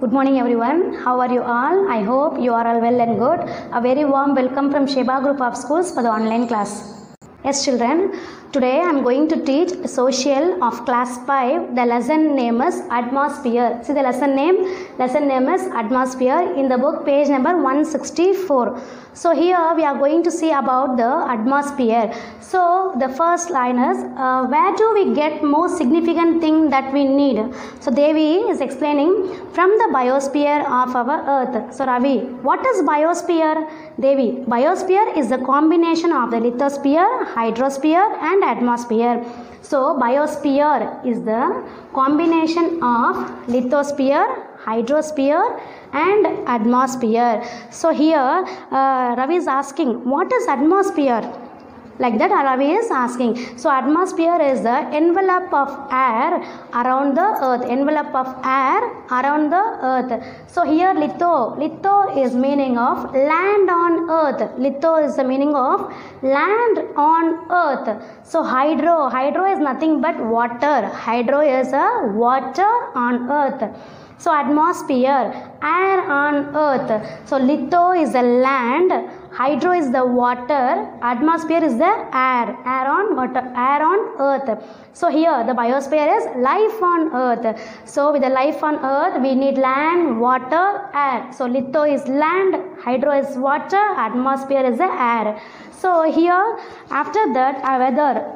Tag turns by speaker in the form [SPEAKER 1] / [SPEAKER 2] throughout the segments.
[SPEAKER 1] Good morning everyone. How are you all? I hope you are all well and good. A very warm welcome from Sheba Group of Schools for the online class. Yes children, today I am going to teach social of class 5. The lesson name is atmosphere. See the lesson name is atmosphere in the book page number 164. So here we are going to see about the atmosphere. So the first line is where do we get most significant thing that we need? So Devi is explaining from the biosphere of our earth. So Ravi, what is biosphere? Devi, biosphere is the combination of the lithosphere, hydrosphere and atmosphere. So biosphere is the combination of lithosphere, hydrosphere and atmosphere. So here Ravi is asking, what is atmosphere? Like that Ravi is asking. So atmosphere is the envelope of air around the earth. Envelope of air around the earth. So here litho is meaning of land on earth. Litho is the meaning of land on earth. So hydro is nothing but water. Hydro is a water on earth. So atmosphere, air on earth. So litho is the land, hydro is the water, atmosphere is the air on water, air on earth. So here the biosphere is life on earth. So with the life on earth we need land, water, air. So litho is land, hydro is water, atmosphere is the air. So here after that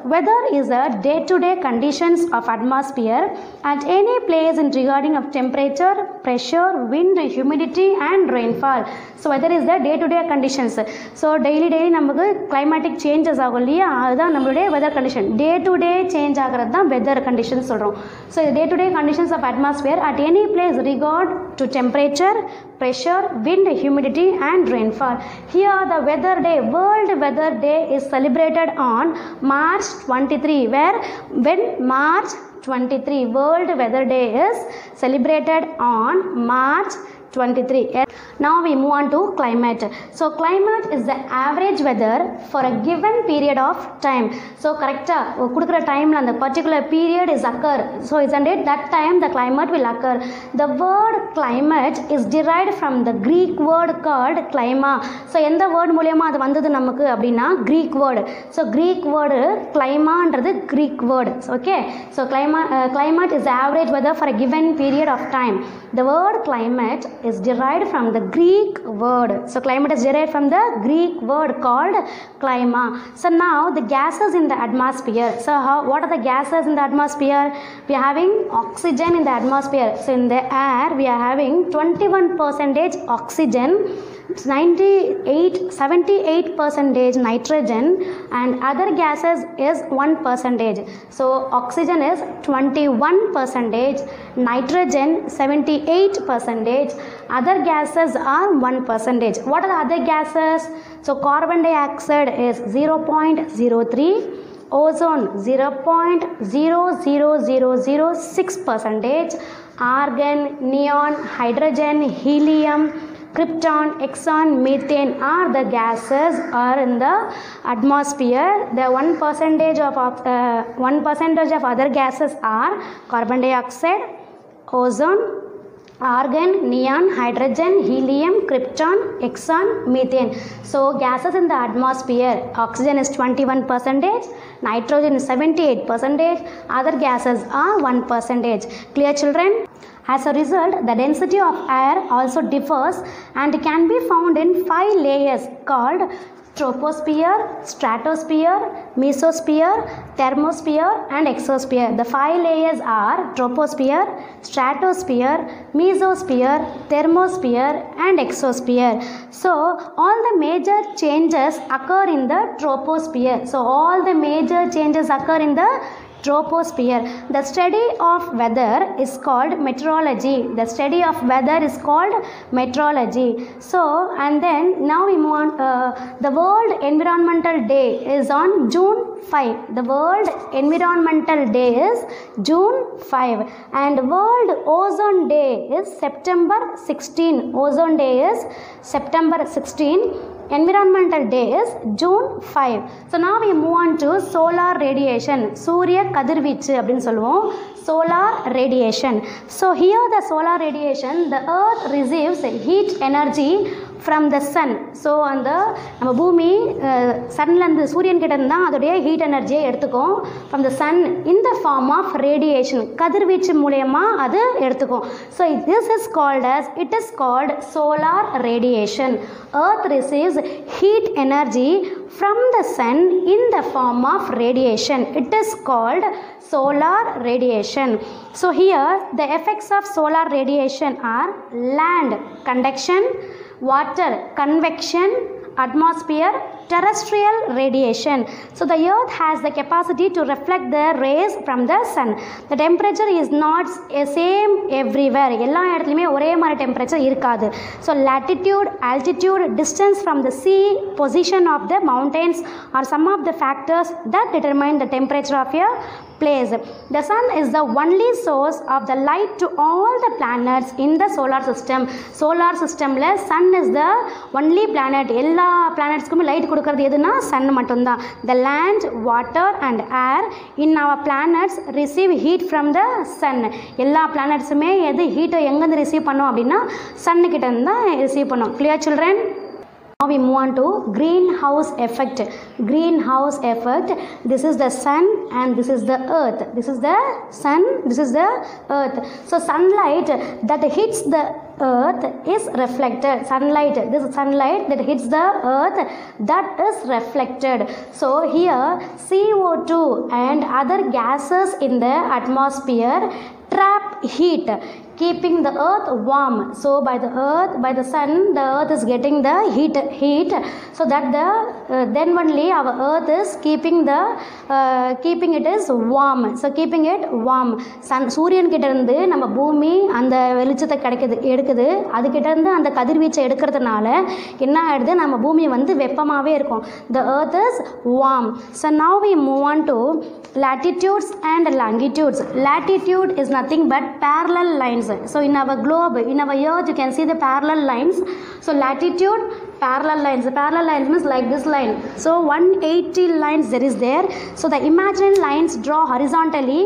[SPEAKER 1] weather is the day-to-day conditions of atmosphere at any place in regarding of temperature, pressure, wind, humidity and rainfall. So weather is the day-to-day conditions. So daily நமக்கு climatic changes ஆகும் இல்லையா, அதுதான் நம்மளுடைய weather condition. Day-to-day change ஆகிறது தான் weather conditions சொல்கிறோம். So day-to-day conditions of atmosphere at any place regard to temperature, pressure, wind, humidity and rainfall. Here the weather day, World Weather Day is celebrated on March 23. When March 23, World Weather Day is celebrated on March 23. Now we move on to climate. So climate is the average weather for a given period of time. So correct kudukra time la the particular period is occur. So isn't it that time the climate will occur. The word climate is derived from the Greek word called clima. So எந்த word மூலமா அது வந்தது நமக்கு அப்படினா Greek word. So Greek word clima ன்றது Greek word. Okay. So climate is the average weather for a given period of time. The word climate is derived from the Greek word. So climate is derived from the Greek word called clima. So now the gases in the atmosphere. So what are the gases in the atmosphere? We are having oxygen in the atmosphere. So in the air we are having 21% oxygen, 78% nitrogen and other gases is 1%. So oxygen is 21%, nitrogen 78%, other gases are 1%. What are the other gases? So carbon dioxide is 0.03, ozone 0.00006%, argon, neon, hydrogen, helium, krypton, xenon, methane are the gases are in the atmosphere. The 1% of other gases are carbon dioxide, ozone, argon, neon, hydrogen, helium, krypton, xenon, methane. So gases in the atmosphere, oxygen is 21%, nitrogen is 78%, other gases are 1%. Clear children? As a result, the density of air also differs and can be found in 5 layers called troposphere, stratosphere, mesosphere, thermosphere and exosphere. The 5 layers are troposphere, stratosphere, mesosphere, thermosphere and exosphere. So all the major changes occur in the troposphere. So all the major changes occur in the troposphere. The study of weather is called meteorology. The study of weather is called meteorology. So and then now we move on. The World Environmental Day is on June 5. The World Environmental Day is June 5 and World Ozone Day is September 16. Ozone Day is September 16. environmental day is June 5. So now we move on to solar radiation. சூரிய கதிர்வீச்சு அப்படின்னு சொல்லுவோம். Solar radiation. So here the solar radiation, the earth receives heat energy from the sun. So அந்த நம்ம பூமி சன்லேருந்து சூரியன் கிட்ட இருந்தால் அதோடைய ஹீட் எனர்ஜியை எடுத்துக்கும் from the sun in the form of radiation, கதிர்வீச்சு மூலயமா அது எடுத்துக்கும். So this is called as, it is called solar radiation. Earth receives heat energy from the sun in the form of radiation. It is called solar radiation. So here the effects of solar radiation are land conduction, water convection, atmosphere, terrestrial radiation. So the earth has the capacity to reflect the rays from the sun. The temperature is not same everywhere. எல்லா இடத்துலையுமே ஒரே மாதிரி temperature இருக்காது. So latitude, altitude, distance from the sea, position of the mountains are some of the factors that determine the temperature of a place. The sun is the only source of the light to all the planets in the solar system. Solar systemல sun is the only planet. எல்லா planetsக்குமே light கொடுக்கிறது எதுனா Sun மட்டும்தான். The land, water and air in our planets receive heat from the sun. எல்லா planetsமே எது ஹீட்டை எங்கேருந்து receive பண்ணோம் அப்படின்னா சன்னு கிட்ட இருந்து தான் ரிசீவ் பண்ணோம். Clear children? Now we move on to greenhouse effect. Greenhouse effect. This is the sun and this is the earth. This is the sun, this is the earth. So sunlight that hits the earth is reflected. Sunlight, this sunlight that hits the earth, that is reflected. So here CO2 and other gases in the atmosphere trap heat, keeping the earth warm. So by the earth, by the sun, the earth is getting the heat, so that the then only our earth is keeping it is warm. So keeping it warm. Sun, சூரியன் கிட்ட இருந்து நம்ம பூமி அந்த வெளிச்சத்தை எடுக்குது, அதுக்கிட்ட இருந்து அந்த கதிர்வீச்சை எடுக்கிறதுனால என்ன ஆயிடுது, நம்ம பூமி வந்து வெப்பமாகவே இருக்கும். The earth is warm. So now we move on to latitudes and longitudes. Latitude is nothing but parallel lines. So in our globe, in our earth, you can see the parallel lines. So latitude, parallel lines. The parallel lines means like this line. So 180 lines there is there. So the imaginary lines draw horizontally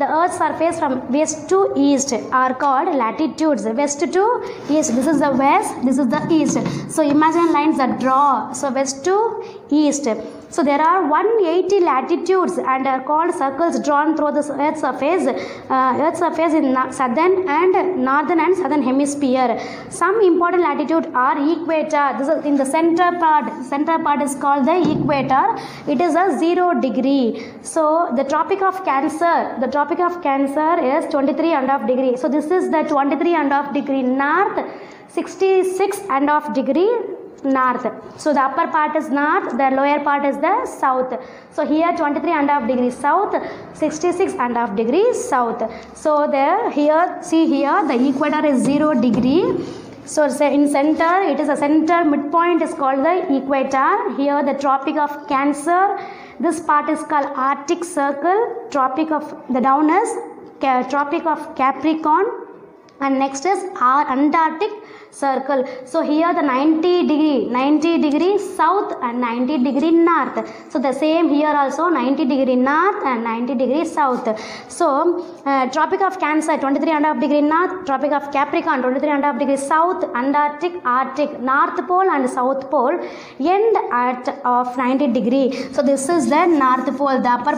[SPEAKER 1] the earth's surface from west to east are called latitudes. West to east, this is the west, this is the east. So imaginary lines that draw, so west to east. So there are 180 latitudes and are called circles drawn through the earth's surface in southern and northern and southern hemisphere. Some important latitudes are equator. This is in the center part. Center part is called the equator. It is a 0 degree. So the Tropic of Cancer. The Tropic of Cancer is 23.5 degree. So this is the 23.5 degree north, 66.5 degree north. So the upper part is north, the lower part is the south. So here 23.5 degrees south, 66.5 degrees south. So there, here, see here the equator is 0 degree. So in center, it is a center midpoint is called the equator. Here the Tropic of Cancer. This part is called Arctic Circle. Tropic of the down is Tropic of Capricorn. And next is our Antarctic Circle. So here the 90 degree south and 90 degree north. So the same here also 90 degree north and 90 degree south. So Tropic of Cancer 23.5 degree north, Tropic of Capricorn 23.5 degree south, Antarctic, Arctic, North Pole and South Pole end at of 90 degree. So this is the North Pole. The upper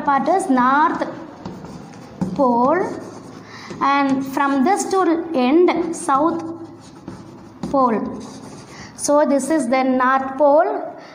[SPEAKER 1] part is North Pole. And from this to end South Pole. So this is the North Pole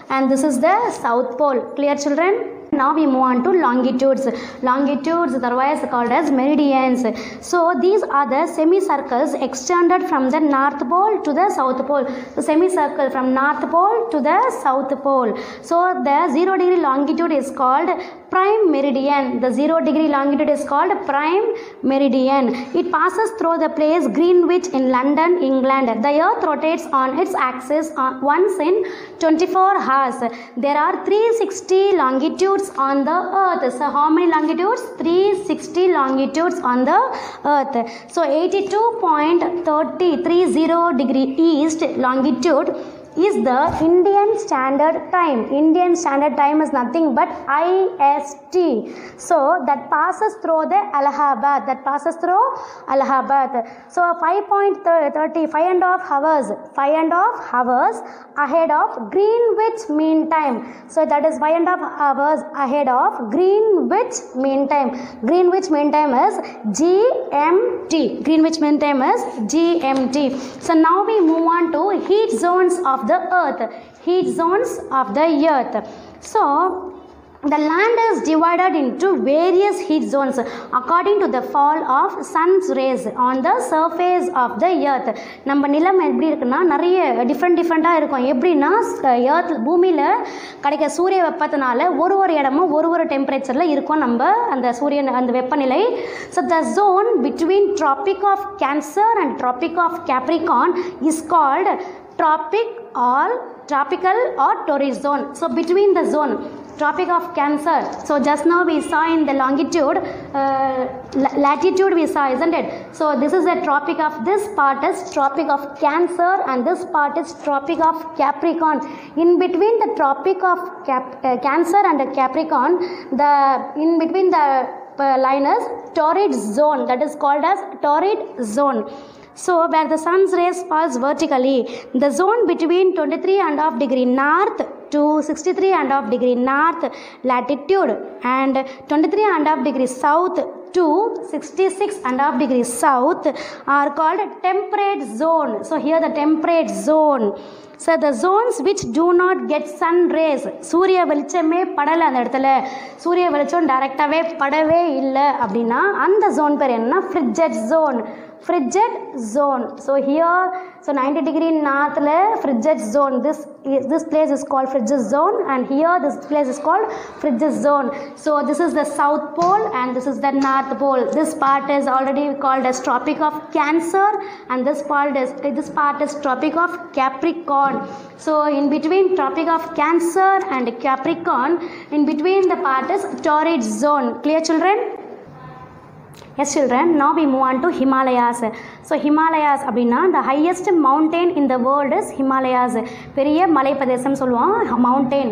[SPEAKER 1] and this is the South Pole. Clear children? Now we move on to longitudes. Longitudes otherwise called as meridians. So these are the semicircles extended from the North Pole to the South Pole. The semicircle from North Pole to the South Pole. So the 0 degree longitude is called prime meridian. The 0 degree longitude is called prime meridian. It passes through the place Greenwich in London, England. The earth rotates on its axis once in 24 hours. There are 360 longitudes on the earth. So how many longitudes? 360 longitudes on the earth. So 82.30 degree east longitude is the Indian Standard Time. Indian Standard Time is nothing but IST. So that passes through the Allahabad. That passes through Allahabad. So 5.30, 5.5 hours. 5.5 hours ahead of Greenwich Mean Time. So that is 5.5 hours ahead of Greenwich Mean Time. Greenwich Mean Time is GMT. Greenwich Mean Time is GMT. So now we move on to heat zones of the earth. Heat zones of the earth. So the land is divided into various heat zones according to the fall of sun's rays on the surface of the earth. நம்ம நிலம் எப்படி இருக்குன்னா நிறைய டிஃப்ரெண்ட்டாக இருக்கும். எப்படின்னா earth பூமியில் கிடைக்கிற சூரிய வெப்பத்தினால ஒரு இடமும் ஒரு டெம்பரேச்சரில் இருக்கும் நம்ம அந்த சூரியன் அந்த வெப்பநிலை. So the zone between Tropic of Cancer and Tropic of Capricorn is called tropical or torrid zone. So between the zone Tropic of Cancer. So just now we saw in the longitude, latitude we saw, isn't it? So this is the tropic of, this part is Tropic of Cancer and this part is Tropic of Capricorn. In between the Tropic of Cancer and the Capricorn, in between the line is torrid zone, that is called as torrid zone. So where the sun's rays pass vertically, the zone between 23.5 degree north to 63.5 degree north latitude and 23.5 degree south to 66.5 degrees south are called temperate zone. So here the temperate zone. So the zones which do not get sun rays, சூரிய வெளிச்சமே படலை அந்த இடத்துல, சூரிய வெளிச்சம் டைரெக்டாகவே படவே இல்லை அப்படின்னா அந்த ஜோன் பேர் என்னன்னா frigid zone. Frigid zone. So here, so 90 degree north le frigid zone. This place is called frigid zone, and here this place is called frigid zone. So this is the south pole and this is the north pole. This part is already called as Tropic of Cancer and this part is Tropic of Capricorn. So in between Tropic of Cancer and Capricorn, in between the part is torrid zone. Clear, children? Yes children, now we move on to Himalayas. So Himalayas அப்படின்னா the highest mountain in the world is Himalayas. பெரிய மலைப்பிரதேசம் சொல்லுவோம் mountain.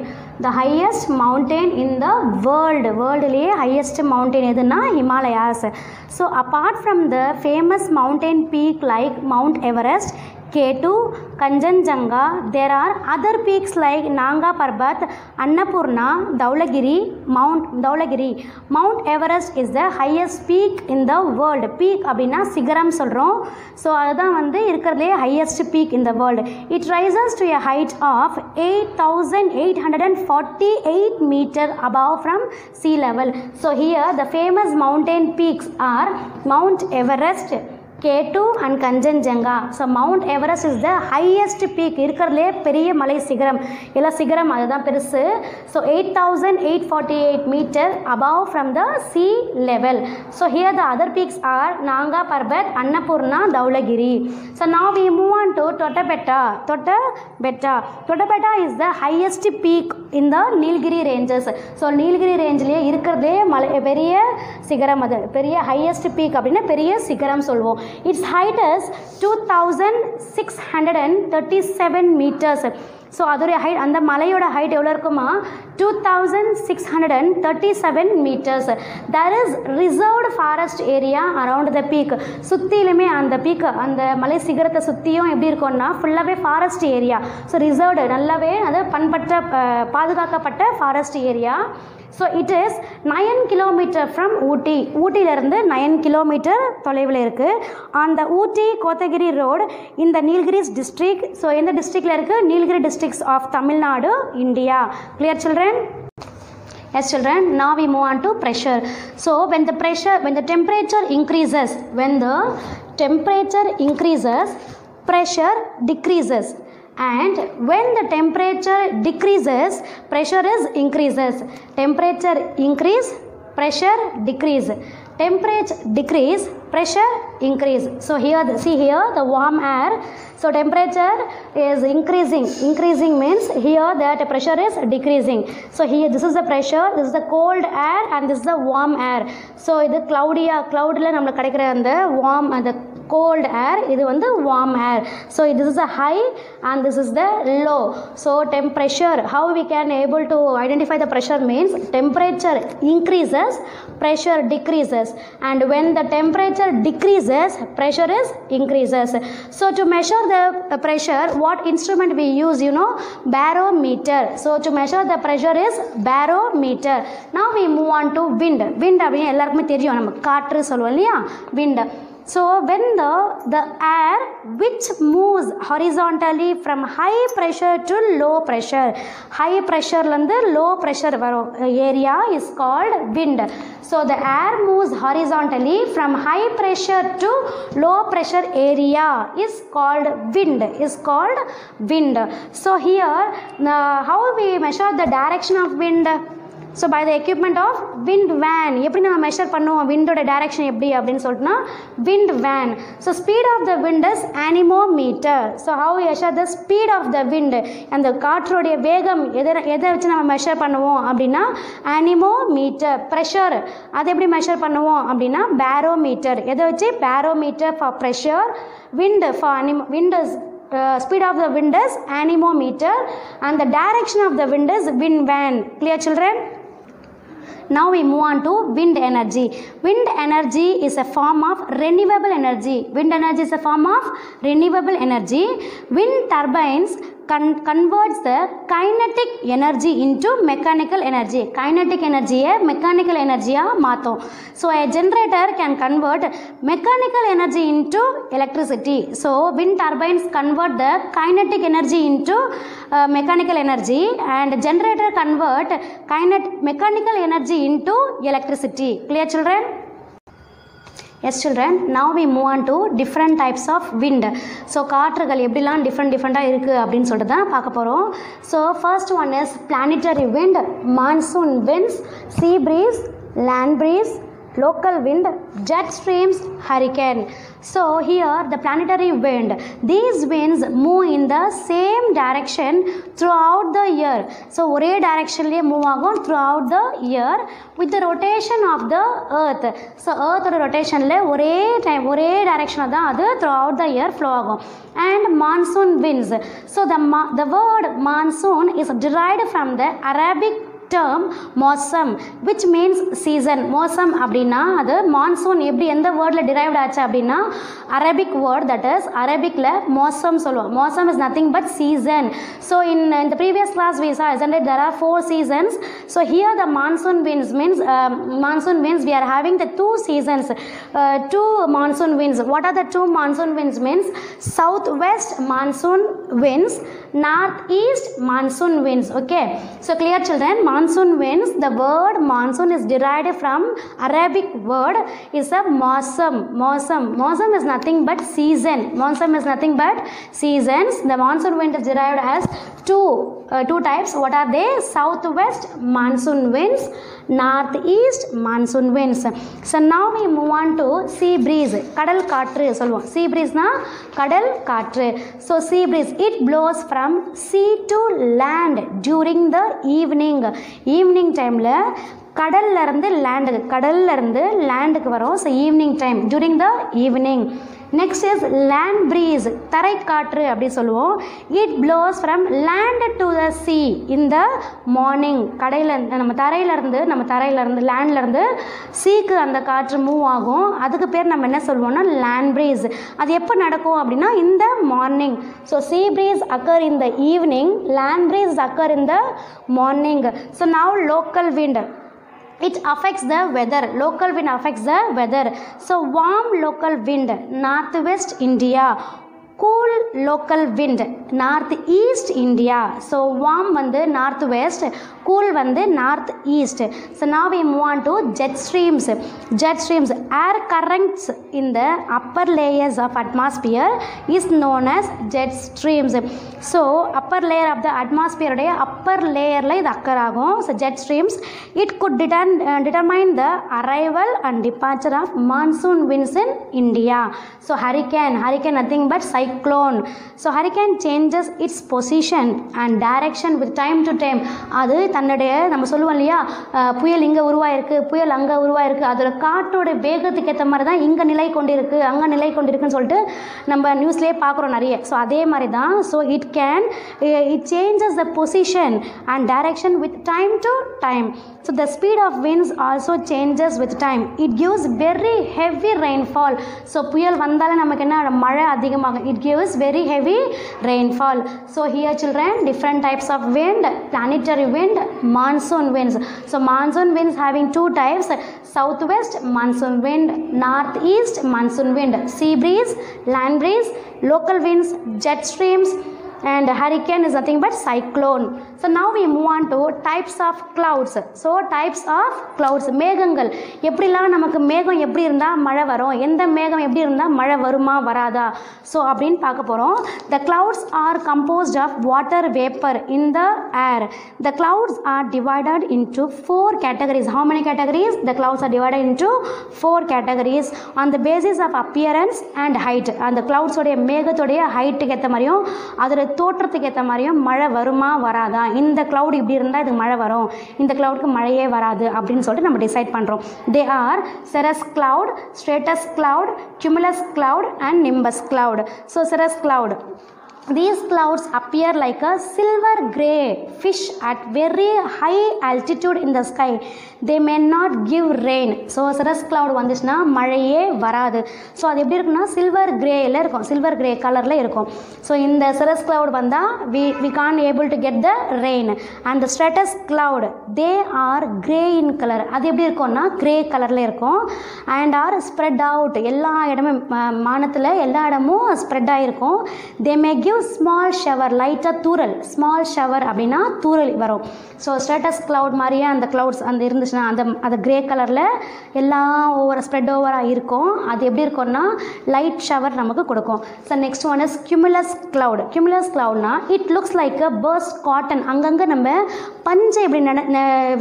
[SPEAKER 1] The highest mountain in the world. வேர்ல்டுலேயே highest mountain எதுனா Himalayas. So apart from the famous mountain peak like Mount Everest, K2, Kanchenjunga, there are other peaks like Nanga Parbat, Annapurna, Dhaulagiri, Mount Dhaulagiri. Mount Everest is the highest peak in the world. Peak அப்படின்னா சிகரம் சொல்கிறோம். So அதுதான் வந்து இருக்கிறதுலே highest peak in the world. It rises to a height of 8,848 meter above from sea level. So here the famous mountain peaks are Mount Everest, K2 and Kanchenjunga. So Mount Everest is the highest peak. இருக்கிறதுலே பெரிய மலை சிகரம். எல்லா சிகரம் அதுதான் பெருசு. So 8,848 meter above from the sea level. So here the other peaks are Nanga Parbat, Annapurna, Dhaulagiri. So now we move on to Totabetta. Totabetta is the highest peak in the Nilgiri ranges. So Nilgiri rangeலயே இருக்கிறதுலே மலை பெரிய சிகரம், அது பெரிய highest peak அப்படின்னா பெரிய சிகரம் சொல்வோம். Its height is 2,637 meters. So அதோடைய ஹைட், அந்த மலையோட ஹைட் எவ்வளோ இருக்குமா 2,637 meters. There is reserved forest area around the peak. சுற்றிலுமே அந்த பீக், அந்த மலை சிகரத்தை சுற்றியும் எப்படி இருக்கும்னா ஃபுல்லாகவே ஃபாரஸ்ட் ஏரியா. ஸோ ரிசர்வ்டு நல்லாவே அது பாதுகாக்கப்பட்ட forest area. So it is 9 kilometers from Ooty. ஊட்டியிலேருந்து 9 kilometers தொலைவில் இருக்குது. அந்த ஊட்டி கோத்தகிரி ரோடு இந்த நீலகிரிஸ் டிஸ்ட்ரிக்ட். ஸோ எந்த டிஸ்ட்ரிக்டில் இருக்குது? Nilgiri districts of Tamil Nadu, India. Clear children? Yes children, now we move on to pressure. So when the temperature increases, pressure decreases. And when the temperature decreases, pressure increases. Temperature increase, pressure decrease. Temperature decrease, pressure increase. So here, see here the warm air. So temperature is increasing. Increasing means here that pressure is decreasing. So here this is the pressure, this is the cold air and this is the warm air. So இது cloudல நம்மளுக்கு கிடைக்கிற அந்த warm, அந்த cold air, இது வந்து warm air. So this is the high and this is the low. So temperature, how we can able to identify the pressure means temperature increases, pressure decreases, and when the temperature decreases, pressure is increases. So to measure the pressure, what instrument we use, you know, barometer. So to measure the pressure is barometer. Now we move on to wind. Wind அப்படியே எல்லாருக்குமே தெரியும், நம்ம காற்று சொல்லுவோம் இல்லையா, wind. So when the air which moves horizontally from high pressure to low pressure, high pressure lande low pressure varum area is called wind. So the air moves horizontally from high pressure to low pressure area is called wind, is called wind. So here how we measure the direction of wind? So by the equipment of wind van, எப்படி நம்ம measure பண்ணுவோம் விண்டோட direction எப்படி அப்படின்னு சொல்லிட்டுனா wind van. So speed of the wind is anemometer. So how we measure the speed of the wind, அந்த காற்றோடைய வேகம் எதை வச்சு நம்ம மெஷர் பண்ணுவோம் அப்படின்னா anemometer. pressure அதை எப்படி மெஷர் பண்ணுவோம் அப்படின்னா barometer. எதை வச்சு barometer for pressure, wind for wind is speed of the wind is anemometer and the direction of the wind is wind van. Clear children? Now we move on to wind energy. Wind energy is a form of renewable energy. Wind energy is a form of renewable energy. Wind turbines converts the kinetic energy into mechanical energy. Kinetic energy mechanical energy maathom. So a generator can convert mechanical energy into electricity. So wind turbines convert the kinetic energy into mechanical energy and generator convert mechanical energy into electricity. Clear children? Yes children, now we move on to different types of wind. So காற்றுகள் எப்படிலாம் டிஃப்ரெண்ட்டாக இருக்குது அப்படின்னு சொல்லிட்டு தான் பார்க்க போகிறோம். So first one is planetary wind, monsoon winds, sea breeze, land breeze, local wind, jet streams, hurricane. So here the planetary wind, these winds move in the same direction throughout the year. So ஒரே directionலயே move ஆகும் throughout the year with the rotation of the earth. So earth ஓட rotationல ஒரே direction தான் அது throughout the year flow ஆகும். And monsoon winds. So the word monsoon is derived from the Arabic term மோசம் which means season. மோசம் அப்படின்னா அது monsoon எப்படி எந்த வேர்டில் derived ஆச்சு அப்படின்னா அரபிக் வேர்ட், that is அரபிக்கில் மோசம் சொல்லுவோம். மோசம் is nothing but season. So in the previous class we saw, isn't it, there are 4 seasons. So here the monsoon winds means we are having the 2 seasons, 2 monsoon winds. What are the 2 monsoon winds means? Southwest monsoon winds, northeast monsoon winds. Okay, so clear children? Monsoon winds, the word monsoon is derived from Arabic word is a mosam. Mosam is nothing but season. Mosam is nothing but seasons. The monsoon wind is derived as two types. What are they? Southwest monsoon winds, northeast monsoon winds. So now we move on to sea breeze. கடல் காற்று சொல்லுவோம். Sea breeze na கடல் காற்று. So sea breeze, it blows from sea to land during the evening. Evening timeல கடல்ல இருந்து லேண்டுக்கு வரும். So evening time, during the evening. Next is land breeze, தரை காற்று அப்படி சொல்லுவோம். It blows from land to the sea in the morning. நம்ம தரையில இருந்து சீக்கு அந்த காற்று மூவ் ஆகும். அதுக்கு பேர் நம்ம என்ன சொல்லுவோம்னா land breeze. அது எப்போ நடக்கும் அப்படின்னா in the morning. So sea breeze occur in the evening, land breeze occur in the morning. So now local wind, it affects the weather. Local wind affects the weather. So warm local wind, northwest India. Cool local wind, northeast India. So warm வந்து northwest, cool வந்து northeast. So now we move on to jet streams. Jet streams, air currents in the upper layers of atmosphere is known as jet streams. So upper layer of the atmosphere உடைய upper layerல இது occur ஆகும். So jet streams, it could determine the arrival and departure of monsoon winds in India. So hurricane nothing but cyclone. So hurricane changes its position and direction with time to time. அது தன்னுடைய நம்ம சொல்லுவோம் இல்லையா, புயல் இங்கே உருவாயிருக்கு, புயல் அங்கே உருவாயிருக்கு, அதில் காற்றோட வேகத்துக்கு ஏற்ற மாதிரி தான் இங்கே நிலை கொண்டிருக்கு, அங்கே நிலை கொண்டிருக்குன்னு சொல்லிட்டு நம்ம நியூஸ்லேயே பார்க்குறோம் நிறைய. ஸோ அதே மாதிரி தான். So it changes the position and direction with time to time. So the speed of winds also changes with time. It gives very heavy rainfall. So புயல் வந்தாலே நமக்கு என்ன, மழை அதிகமாகும். It gives very heavy rainfall. So here children, different types of wind: planetary wind, monsoon winds. So monsoon winds having two types: southwest monsoon wind, northeast monsoon wind, sea breeze, land breeze, local winds, jet streams, and hurricane is nothing but cyclone. So now we move on to types of clouds. So types of clouds, மேகங்கள் எப்படிலாம் நமக்கு மேகம் எப்படி இருந்தால் மழை வரும், எந்த மேகம் எப்படி இருந்தால் மழை வருமா வராதா, ஸோ அப்படின்னு பார்க்க போகிறோம். The clouds are composed of water vapor in the air. The clouds are divided into 4 categories. How many categories? The clouds are divided into 4 categories on the basis of appearance and height. அந்த clouds-உடைய மேகத்துடைய ஹைட்டுக்கு ஏற்ற மாதிரியும் அதோட தோற்றத்துக்கு ஏற்ற மாதிரியும் மழை வருமா வராதா, இந்த cloud இப்படி இருந்தால் இது மழை வரும், இந்த cloudக்கு மழையே வராது அப்படின்னு சொல்லிட்டு நம்ம டிசைட் பண்ணுறோம். They are cirrus cloud, stratus cloud, cumulus cloud and nimbus cloud. So cirrus cloud, these clouds appear like a silver gray fish at very high altitude in the sky. They may not give rain. So cirrus cloud வந்துச்சுன்னா மழையே வராது. So அது எப்படி இருக்குன்னா silver கிரேயில் இருக்கும், silver grey கலரில் இருக்கும். So இந்த cirrus cloud வந்தால் we can't able to get the rain. And the stratus cloud, they are grey in color. அது எப்படி இருக்கும்னா கிரே கலரில் இருக்கும். And are spread out, எல்லா இடமும் மானத்தில் எல்லா இடமும் ஸ்ப்ரெட் ஆகிருக்கும். They may give small shower, லைட்டாக தூரல், ஸ்மால் ஷவர் அப்படின்னா தூரல் வரும். ஸோ ஸ்ட்ராட்டஸ் கிளவுட் மாதிரியே அந்த கிளவுட்ஸ் அந்த இருந்துச்சுன்னா அது கிரே கலரில் எல்லாம் ஸ்ப்ரெட் ஓவராக இருக்கும். அது எப்படி இருக்கும்னா லைட் ஷவர் நமக்கு கொடுக்கும். So next one is cumulus cloud. Cumulus கிளவுட்னா it looks like a burst cotton. அங்கங்கே நம்ம பஞ்சு எப்படி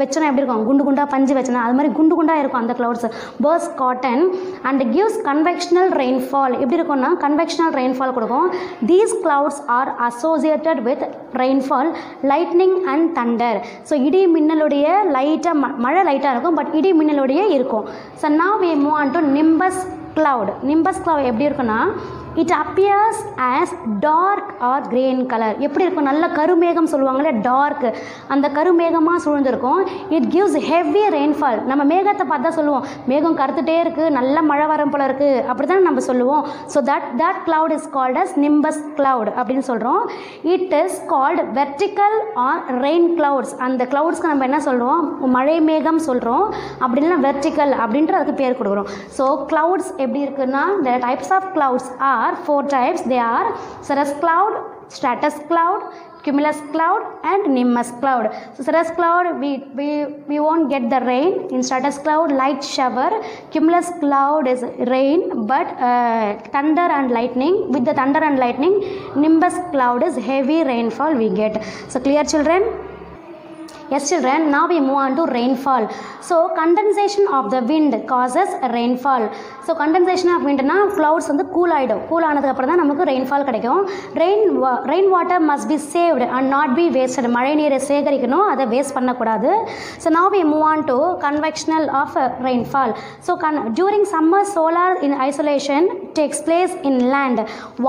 [SPEAKER 1] வச்சோன்னா எப்படி இருக்கும், குண்டு குண்டாக பஞ்சு வச்சோன்னா அது மாதிரி குண்டு குண்டாக இருக்கும் அந்த clouds, burst cotton. And gives convectional rainfall. எப்படி இருக்கும்னா கன்வெக்ஷனல் ரெயின்ஃபால் கொடுக்கும். These clouds are associated with rainfall, lightning and thunder. So இடி மின்னலுடைய லைட்டாக மழை லைட்டாக இருக்கும், பட் இடி மின்னலுடைய இருக்கும். So now we move on to nimbus cloud. nimbus cloud எப்படி இருக்குன்னா it appears as dark or grey in color. எப்படி இருக்கும், நல்ல கருமேகம் சொல்லுவாங்களே டார்க், அந்த கருமேகமாக சூழ்ந்திருக்கும். It gives heavy rainfall. நம்ம மேகத்தை பார்த்தா சொல்லுவோம் மேகம் கருத்துட்டே இருக்குது, நல்ல மழை வரும் போல இருக்குது, அப்படி தான் நம்ம சொல்லுவோம். So that cloud is called as nimbus cloud அப்படின்னு சொல்கிறோம். It is called vertical or rain clouds. அந்த cloudsக்கு நம்ம என்ன சொல்கிறோம், மழை மேகம் சொல்கிறோம், அப்படி இல்லைனா வெர்டிக்கல் அப்படின்ற அதுக்கு பேர் கொடுக்குறோம். ஸோ clouds எப்படி இருக்குன்னா the types of clouds are 4 types. They are cirrus cloud, stratus cloud, cumulus cloud and nimbus cloud. So cirrus cloud we won't get the rain. In stratus cloud light shower. Cumulus cloud is rain but thunder and lightning. With the thunder and lightning, nimbus cloud is heavy rainfall we get. So clear children? Yes children, now we move on to rainfall. So condensation of the wind causes rainfall. So condensation of wind na clouds வந்து cool ஆகிடும், cool ஆனதுக்கு அப்புறம் தான் நமக்கு rainfall கிடைக்கும். Rain water must be saved and not be wasted. மழை நீரை சேகரிக்கணும், அதை வேஸ்ட் பண்ணக்கூடாது. So now we move on to convectional of rainfall. So during summer solar in isolation takes place in land.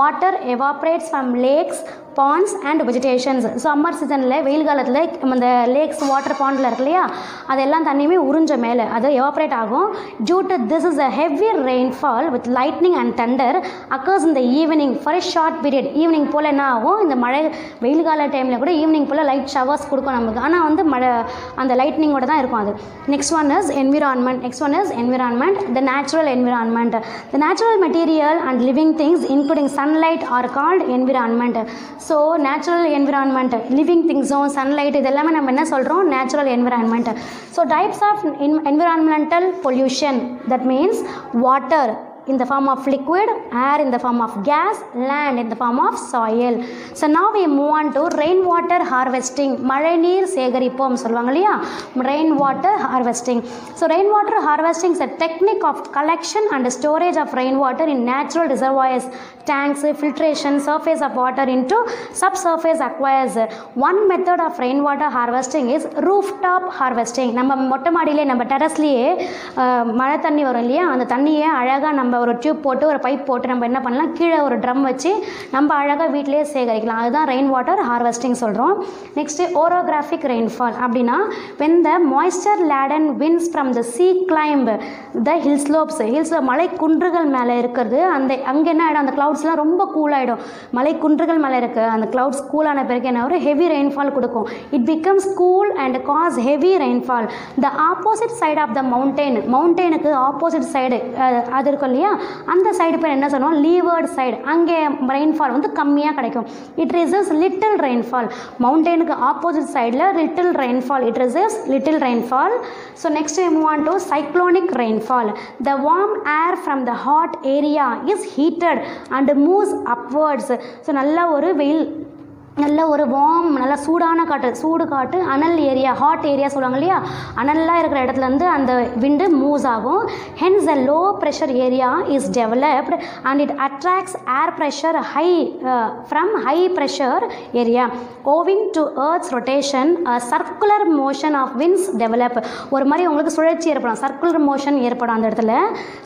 [SPEAKER 1] Water evaporates from lakes, ponds and vegetations. Summer சீசனில் வெயில் காலத்தில் அந்த lakhs water பாண்டில் இருக்கு இல்லையா, அதெல்லாம் தண்ணியுமே உறிஞ்ச மேலே அது எவாப்ரேட் ஆகும். Due to this is a heavy rainfall with lightning and thunder occurs in the evening for a short period. Evening போல் என்ன ஆகும், இந்த மழை வெயில் கால டைமில் கூட ஈவினிங் போல் லைட் ஷவர்ஸ் கொடுக்கும் நமக்கு, ஆனால் வந்து மழை அந்த லைட்னிங்கோட தான் இருக்கும் அது. Next one is environment. The natural environment. The natural material and living things including sunlight are called environment. So natural environment, living திங்ஸும் சன்லைட் இதெல்லாமே நம்ம என்ன சொல்கிறோம், natural environment. So types of environmental pollution, that means water in the form of liquid, air in the form of gas, land in the form of soil. So now we move on to rainwater harvesting. மழை நீர் சேகரிப்போம் சொல்லுவாங்க இல்லையா, rainwater harvesting. So rainwater harvesting is a technique of collection and storage of rainwater in natural reservoirs tanks, filtration, surface of water into subsurface aquifers. One method of rainwater harvesting is rooftop harvesting. நம்ம மொட்டை மாடியிலே நம்ம டெரஸ்லேயே மழை தண்ணி வரும் இல்லையா, அந்த தண்ணியை அழகாக நம்ம ஒரு டியூப் போட்டு ஒரு பைப் போட்டு நம்ம என்ன பண்ணலாம், கீழே ஒரு ட்ரம் வச்சு நம்ம அழகாக வீட்டிலேயே சேகரிக்கலாம். அதுதான் ரெயின் வாட்டர் ஹார்வெஸ்டிங் சொல்கிறோம். நெக்ஸ்ட்டு ஓரோகிராஃபிக் ரெயின்ஃபால் அப்படின்னா when the moisture laden winds from the sea climb the hill slopes. ஹில்ஸில் மலை குன்றுகள் மேலே இருக்கிறது, அந்த அங்கே என்ன ஆகிடும், அந்த க்ளவுட்ஸ்லாம் ரொம்ப கூலாகிடும். மலை குன்றுகள் மேலே இருக்குது அந்த க்ளவுட்ஸ் கூலான பிறகு என்ன ஒரு ஹெவி ரெயின்ஃபால் கொடுக்கும். It becomes cool and cause heavy rainfall. The opposite side of the மவுண்டெயினுக்கு ஆப்போசிட் சைடு அது இருக்கும் இல்லையா, அந்த சைடு பேர் என்ன சொல்லுவோம், லீவர்ட் சைடு. அங்கே ரெயின்ஃபால் வந்து கம்மியாக கிடைக்கும். It reserves little rainfall. மவுண்டெயினுக்கு ஆப்போசிட் சைடில் little rainfall, it reserves little rainfall. So next we move on to cyclonic rainfall. The warm air from the hot area is heated and moves upwards. So நல்ல ஒரு வெயில், நல்ல ஒரு warm, நல்ல சூடான காற்று, சூடு காற்று, அனல் ஏரியா, ஹாட் ஏரியா சொல்லுவாங்க இல்லையா, அனலாக இருக்கிற இடத்துலேருந்து அந்த விண்டு மூவ்ஸ் ஆகும். Hence the low pressure area is developed and it attracts air pressure high from high pressure area. Owing to earth's rotation circular motion of winds develop. ஒரு மாதிரி உங்களுக்கு சுழற்சி ஏற்படும், சர்க்குலர் மோஷன் ஏற்படும் அந்த இடத்துல.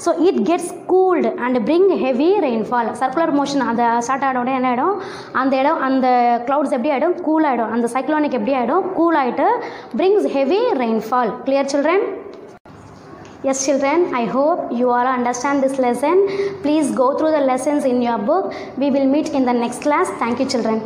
[SPEAKER 1] So it gets cooled and bring heavy rainfall. Circular motion அந்த start ஆன உடனே என்ன ஆகிடும், அந்த இடம் அந்த clouds எப்படி ஆகிடும், கூல் ஆகிடும். அந்த சைக்ளோனிக் எப்படி ஆகிடும், கூல் ஆகிட்டு brings heavy rainfall. Clear children? Yes children, I hope you all understand this lesson. Please go through the lessons in your book. We will meet in the next class. Thank you children.